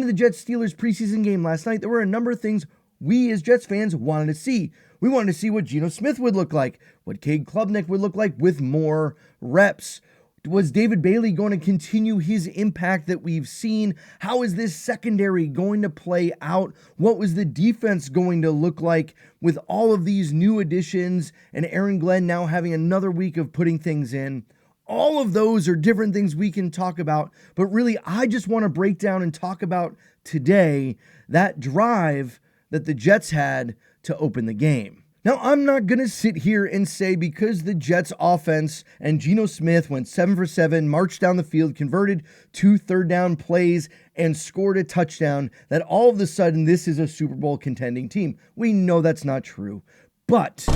into the Jets-Steelers preseason game last night, there were a number of things we as Jets fans wanted to see. We wanted to see what Geno Smith would look like, what Cade Klubnik would look like with more reps. Was David Bailey going to continue his impact that we've seen? How is this secondary going to play out? What was the defense going to look like with all of these new additions and Aaron Glenn now having another week of putting things in? All of those are different things we can talk about, but really I just want to break down and talk about today that drive that the Jets had to open the game. Now, I'm not going to sit here and say because the Jets offense and Geno Smith went 7 for 7, marched down the field, converted 2 third down plays, and scored a touchdown, that all of a sudden this is a Super Bowl contending team. We know that's not true. But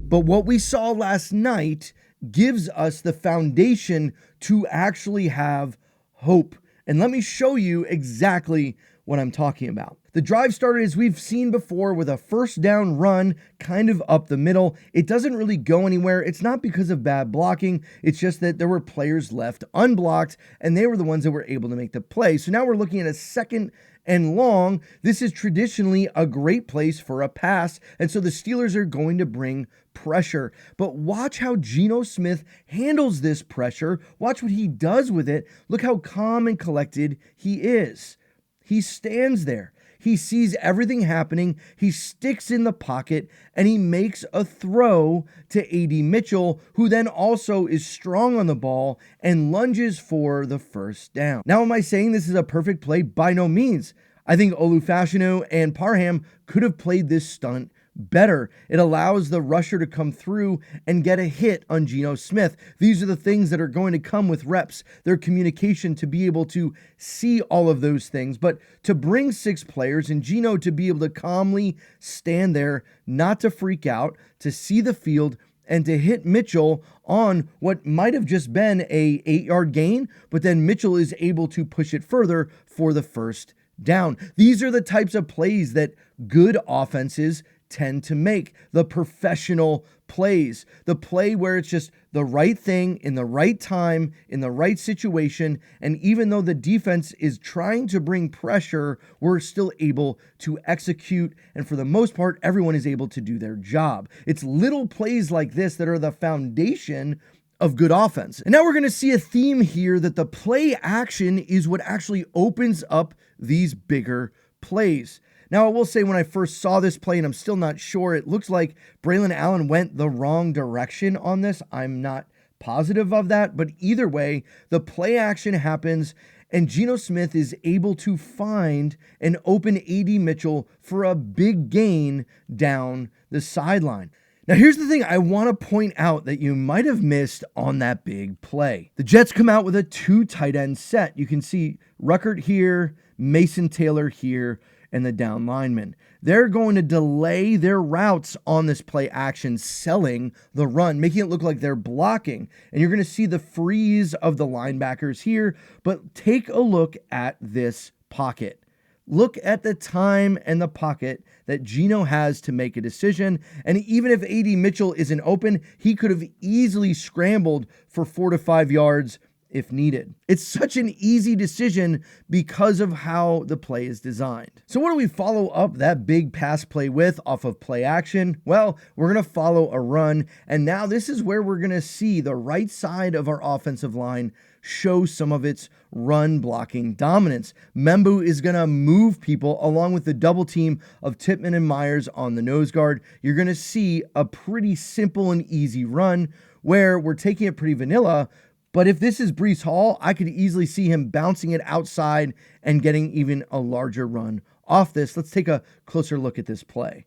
what we saw last night gives us the foundation to actually have hope. And let me show you exactly what I'm talking about. The drive started as we've seen before with a first down run kind of up the middle. It doesn't really go anywhere. It's not because of bad blocking. It's just that there were players left unblocked and they were the ones that were able to make the play. So now we're looking at a 2nd and long. This is traditionally a great place for a pass. And so the Steelers are going to bring pressure. But watch how Geno Smith handles this pressure. Watch what he does with it. Look how calm and collected he is. He stands there. He sees everything happening. He sticks in the pocket and he makes a throw to A.D. Mitchell, who then also is strong on the ball and lunges for the first down. Now, am I saying this is a perfect play? By no means. I think Olufashinu and Parham could have played this stunt better. It allows the rusher to come through and get a hit on Geno Smith. These are the things that are going to come with reps, their communication to be able to see all of those things. But to bring 6 players and Geno to be able to calmly stand there, not to freak out, to see the field, and to hit Mitchell on what might have just been a 8-yard gain, but then Mitchell is able to push it further for the first down. These are the types of plays that good offenses tend to make, the professional plays, the play where it's just the right thing in the right time, in the right situation. And even though the defense is trying to bring pressure, we're still able to execute. And for the most part, everyone is able to do their job. It's little plays like this that are the foundation of good offense. And now we're going to see a theme here that the play action is what actually opens up these bigger plays. Now, I will say when I first saw this play, and I'm still not sure, it looks like Braylon Allen went the wrong direction on this. I'm not positive of that, but either way, the play action happens, and Geno Smith is able to find an open A.D. Mitchell for a big gain down the sideline. Now, here's the thing I want to point out that you might have missed on that big play. The Jets come out with a 2 tight end set. You can see Ruckert here, Mason Taylor here, and the down lineman. They're going to delay their routes on this play action, selling the run, making it look like they're blocking. And you're going to see the freeze of the linebackers here, but take a look at this pocket. Look at the time and the pocket that Geno has to make a decision. And even if A.D. Mitchell isn't open, he could have easily scrambled for 4 to 5 yards if needed. It's such an easy decision because of how the play is designed. So what do we follow up that big pass play with off of play action? Well, we're going to follow a run. And now this is where we're going to see the right side of our offensive line show some of its run blocking dominance. Membu is going to move people along with the double team of Tippmann and Myers on the nose guard. You're going to see a pretty simple and easy run where we're taking it pretty vanilla. But if this is Breece Hall, I could easily see him bouncing it outside and getting even a larger run off this. Let's take a closer look at this play.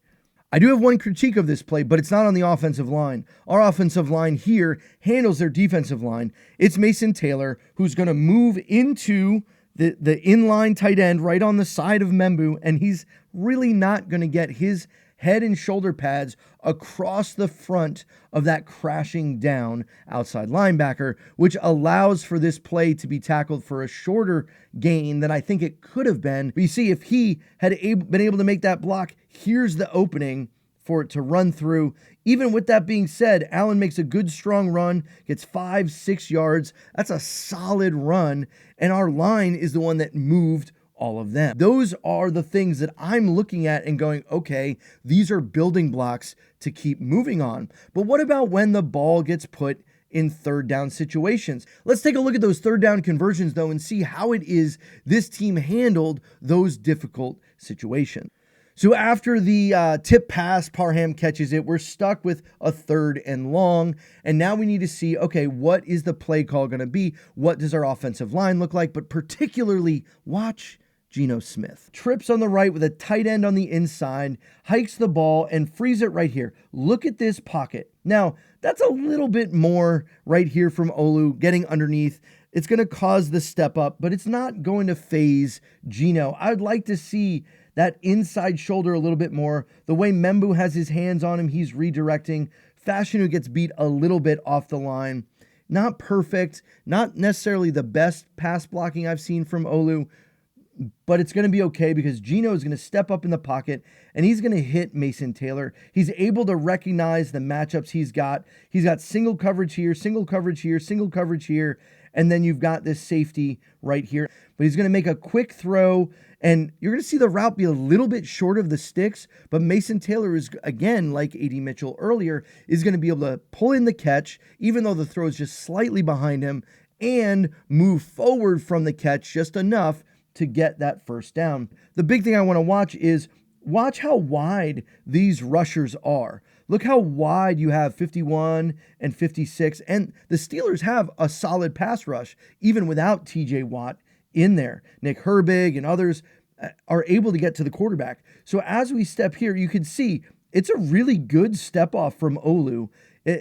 I do have one critique of this play, but it's not on the offensive line. Our offensive line here handles their defensive line. It's Mason Taylor, who's going to move into the inline tight end right on the side of Membu, and he's really not going to get his head and shoulder pads across the front of that crashing down outside linebacker, which allows for this play to be tackled for a shorter gain than I think it could have been. But you see, if he had been able to make that block, here's the opening for it to run through. Even with that being said, Allen makes a good strong run, gets 5-6 yards. That's a solid run, and our line is the one that moved all of them. Those are the things that I'm looking at and going, okay, these are building blocks to keep moving on. But what about when the ball gets put in third down situations? Let's take a look at those third down conversions though and see how it is this team handled those difficult situations. So after the tip pass, Parham catches it. We're stuck with a 3rd and long. And now we need to see, okay, what is the play call going to be? What does our offensive line look like? But particularly, watch Geno Smith. Trips on the right with a tight end on the inside, hikes the ball and frees it right here. Look at this pocket. Now, that's a little bit more right here from Olu getting underneath. It's going to cause the step up, but it's not going to phase Geno. I'd like to see that inside shoulder a little bit more. The way Membu has his hands on him, he's redirecting. Fashanu gets beat a little bit off the line. Not perfect, not necessarily the best pass blocking I've seen from Olu, but it's going to be okay because Geno is going to step up in the pocket and he's going to hit Mason Taylor. He's able to recognize the matchups he's got. He's got single coverage here, single coverage here, single coverage here, and then you've got this safety right here. But he's going to make a quick throw, and you're going to see the route be a little bit short of the sticks, but Mason Taylor is, again, like A.D. Mitchell earlier, is going to be able to pull in the catch, even though the throw is just slightly behind him, and move forward from the catch just enough to get that first down. The big thing I want to watch how wide these rushers are. Look how wide you have 51 and 56, and the Steelers have a solid pass rush, even without TJ Watt in there. Nick Herbig and others are able to get to the quarterback. So as we step here, you can see it's a really good step off from Olu,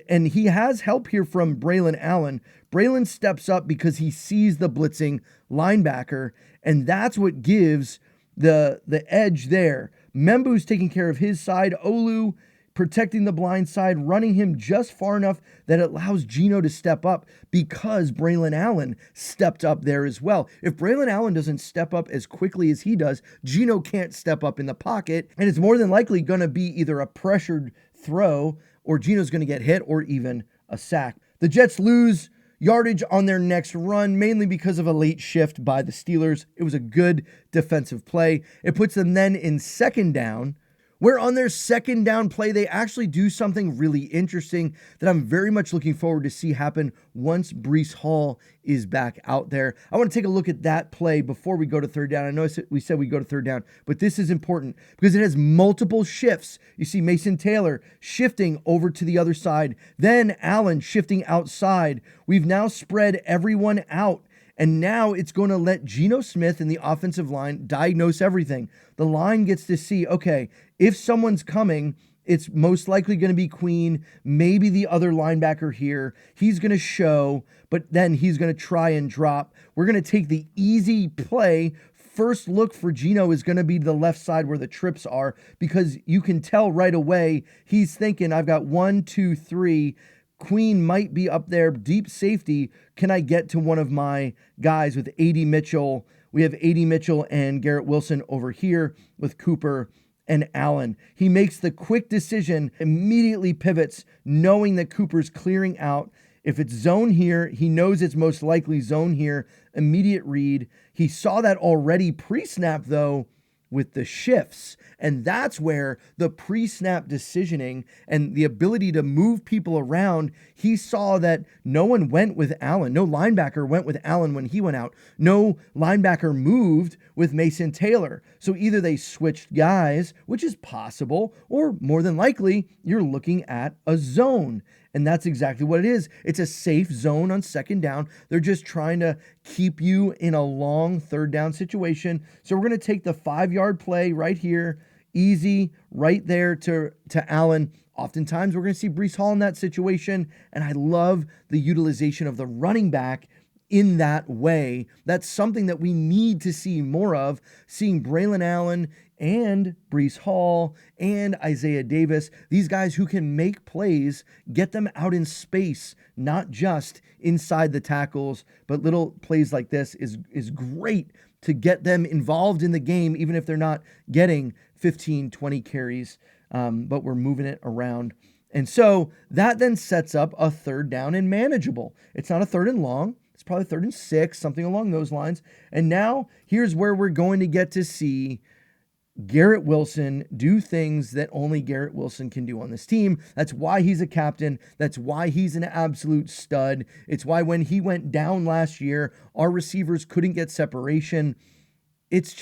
and he has help here from Braylon Allen. Braylon steps up because he sees the blitzing linebacker, and that's what gives the edge there. Membu's taking care of his side. Olu protecting the blind side, running him just far enough that it allows Geno to step up because Braylon Allen stepped up there as well. If Braylon Allen doesn't step up as quickly as he does, Geno can't step up in the pocket, and it's more than likely going to be either a pressured throw or Geno's going to get hit or even a sack. The Jets lose yardage on their next run, mainly because of a late shift by the Steelers. It was a good defensive play. It puts them then in 2nd down, where on their 2nd down play, they actually do something really interesting that I'm very much looking forward to see happen once Breece Hall is back out there. I want to take a look at that play before we go to 3rd down. I know we said we go to 3rd down, but this is important because it has multiple shifts. You see Mason Taylor shifting over to the other side, then Allen shifting outside. We've now spread everyone out. And now it's going to let Geno Smith and the offensive line diagnose everything. The line gets to see, okay, if someone's coming, it's most likely going to be Queen, maybe the other linebacker here. He's going to show, but then he's going to try and drop. We're going to take the easy play. First look for Geno is going to be the left side where the trips are, because you can tell right away he's thinking, I've got 1, 2, 3. Queen might be up there, deep safety. Can I get to one of my guys with A.D. Mitchell? We have A.D. Mitchell and Garrett Wilson over here with Cooper and Allen. He makes the quick decision, immediately pivots, knowing that Cooper's clearing out. If it's zone here, he knows it's most likely zone here. Immediate read. He saw that already pre-snap, though, with the shifts. And that's where the pre-snap decisioning and the ability to move people around, he saw that no one went with Allen. No linebacker went with Allen when he went out. No linebacker moved with Mason Taylor. So either they switched guys, which is possible, or more than likely, you're looking at a zone. And that's exactly what it is. It's a safe zone on 2nd down. They're just trying to keep you in a long 3rd down situation. So we're going to take the 5-yard play right here, easy, right there to Allen. Oftentimes, we're going to see Breece Hall in that situation, and I love the utilization of the running back in that way. That's something that we need to see more of, seeing Braylon Allen and Breece Hall and Isaiah Davis, these guys who can make plays, get them out in space, not just inside the tackles, but little plays like this is great to get them involved in the game, even if they're not getting 15, 20 carries but we're moving it around. And so that then sets up a third down and manageable. It's not a third and long. It's probably 3rd and 6, something along those lines. And now here's where we're going to get to see Garrett Wilson do things that only Garrett Wilson can do on this team. That's why he's a captain. That's why he's an absolute stud. It's why when he went down last year, our receivers couldn't get separation. It's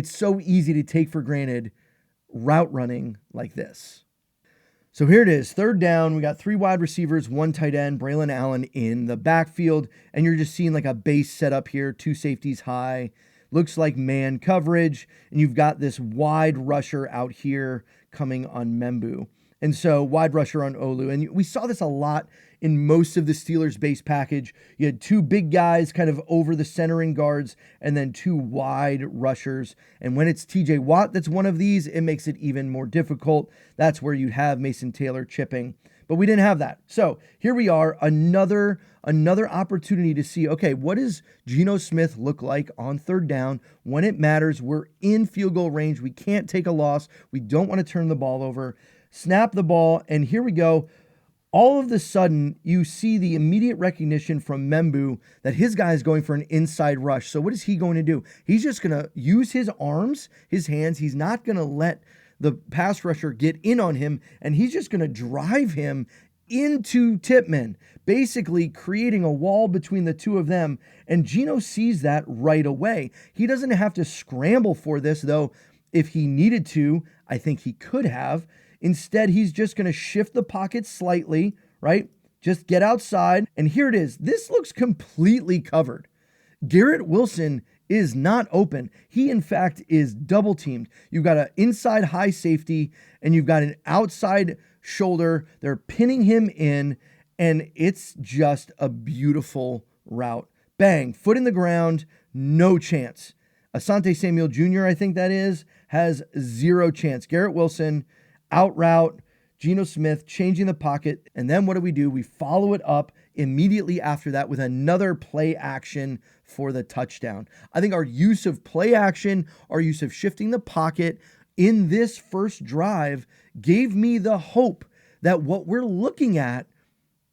so easy to take for granted route running like this. So here it is, 3rd down. We got 3 wide receivers, 1 tight end, Braylon Allen in the backfield. And you're just seeing like a base setup here, 2 safeties high. Looks like man coverage. And you've got this wide rusher out here coming on Membu. And so wide rusher on Olu. And we saw this a lot in most of the Steelers base package. You had 2 big guys kind of over the centering guards and then 2 wide rushers. And when it's TJ Watt that's one of these, it makes it even more difficult. That's where you'd have Mason Taylor chipping. But we didn't have that. So here we are, another opportunity to see, okay, what does Geno Smith look like on 3rd down when it matters? We're in field goal range. We can't take a loss. We don't want to turn the ball over. Snap the ball, and here we go. All of a sudden, you see the immediate recognition from Membu that his guy is going for an inside rush. So what is he going to do? He's just going to use his arms, his hands. He's not going to let the pass rusher get in on him, and he's just going to drive him into Tippmann, basically creating a wall between the two of them. And Geno sees that right away. He doesn't have to scramble for this, though. If he needed to, I think he could have. Instead, he's just going to shift the pocket slightly, right? Just get outside. And here it is. This looks completely covered. Garrett Wilson is not open. He, in fact, is double teamed. You've got an inside high safety and you've got an outside shoulder. They're pinning him in, and it's just a beautiful route. Bang, foot in the ground, no chance. Asante Samuel Jr., I think that is, has 0 chance. Garrett Wilson, out route, Geno Smith changing the pocket. And then what do? We follow it up immediately after that with another play action for the touchdown. I think our use of play action, our use of shifting the pocket in this first drive gave me the hope that what we're looking at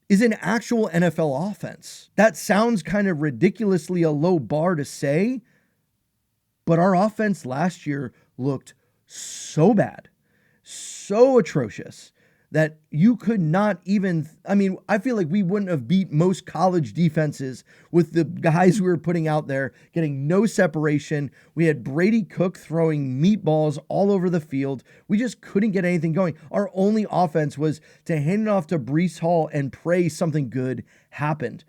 is an actual NFL offense. That sounds kind of ridiculously a low bar to say, but our offense last year looked so bad, so atrocious that you could not even, I feel like we wouldn't have beat most college defenses with the guys we were putting out there, getting no separation. We had Brady Cook throwing meatballs all over the field. We just couldn't get anything going. Our only offense was to hand it off to Breece Hall and pray something good happened.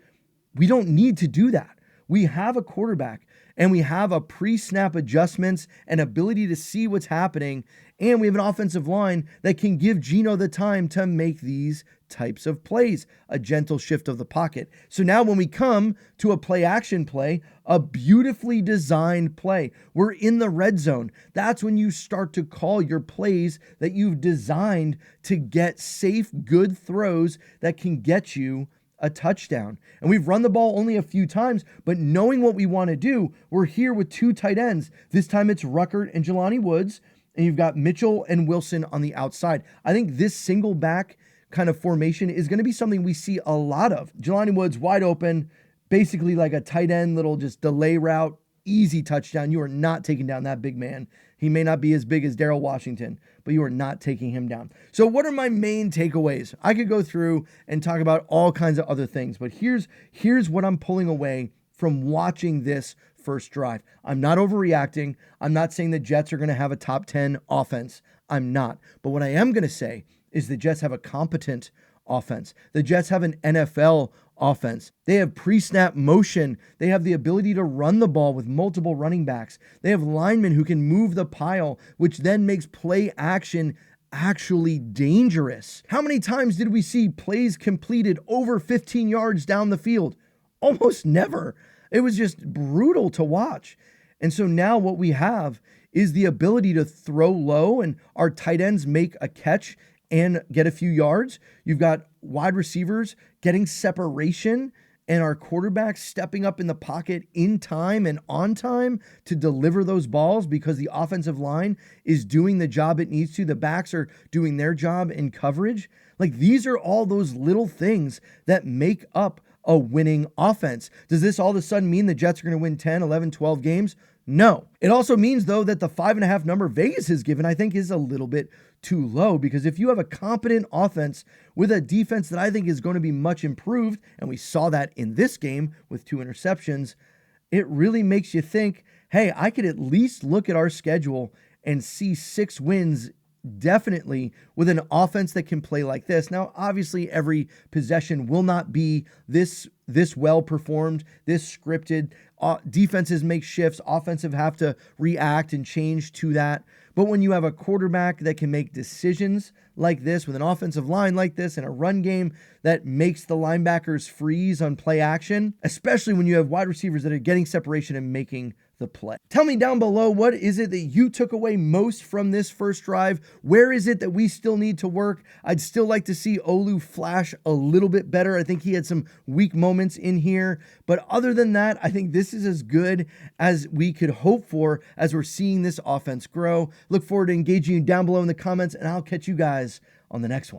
We don't need to do that. We have a quarterback and we have a pre-snap adjustments and ability to see what's happening. And we have an offensive line that can give Geno the time to make these types of plays, a gentle shift of the pocket. So now when we come to a play action play, a beautifully designed play, we're in the red zone. That's when you start to call your plays that you've designed to get safe, good throws that can get you a touchdown. And we've run the ball only a few times, but knowing what we want to do, we're here with 2 tight ends. This time it's Ruckert and Jelani Woods, and you've got Mitchell and Wilson on the outside. I think this single back kind of formation is going to be something we see a lot of. Jelani Woods wide open, basically like a tight end, little just delay route, easy touchdown. You are not taking down that big man. He may not be as big as Darrell Washington, but you are not taking him down. So what are my main takeaways? I could go through and talk about all kinds of other things, but here's what I'm pulling away from watching this first drive. I'm not overreacting. I'm not saying the Jets are going to have a top 10 offense. I'm not. But what I am going to say is the Jets have a competent offense. The Jets have an NFL offense. They have pre-snap motion. They have the ability to run the ball with multiple running backs. They have linemen who can move the pile, which then makes play action actually dangerous. How many times did we see plays completed over 15 yards down the field? Almost never. It was just brutal to watch. And so now what we have is the ability to throw low and our tight ends make a catch and get a few yards. You've got wide receivers getting separation and our quarterbacks stepping up in the pocket in time and on time to deliver those balls because the offensive line is doing the job it needs to. The backs are doing their job in coverage. Like, these are all those little things that make up a winning offense. Does this all of a sudden mean the Jets are going to win 10, 11, 12 games? No. It also means, though, that the 5.5 number Vegas has given, I think, is a little bit too low, because if you have a competent offense with a defense that I think is going to be much improved, and we saw that in this game with 2 interceptions, it really makes you think, hey, I could at least look at our schedule and see 6 wins definitely with an offense that can play like this. Now, obviously, every possession will not be this well performed, this scripted. Defenses make shifts, offensive have to react and change to that. But when you have a quarterback that can make decisions like this, with an offensive line like this, and a run game that makes the linebackers freeze on play action, especially when you have wide receivers that are getting separation and making the play. Tell me down below, what is it that you took away most from this first drive? Where is it that we still need to work? I'd still like to see Olu flash a little bit better. I think he had some weak moments in here. But other than that, I think this is as good as we could hope for as we're seeing this offense grow. Look forward to engaging you down below in the comments, and I'll catch you guys on the next one.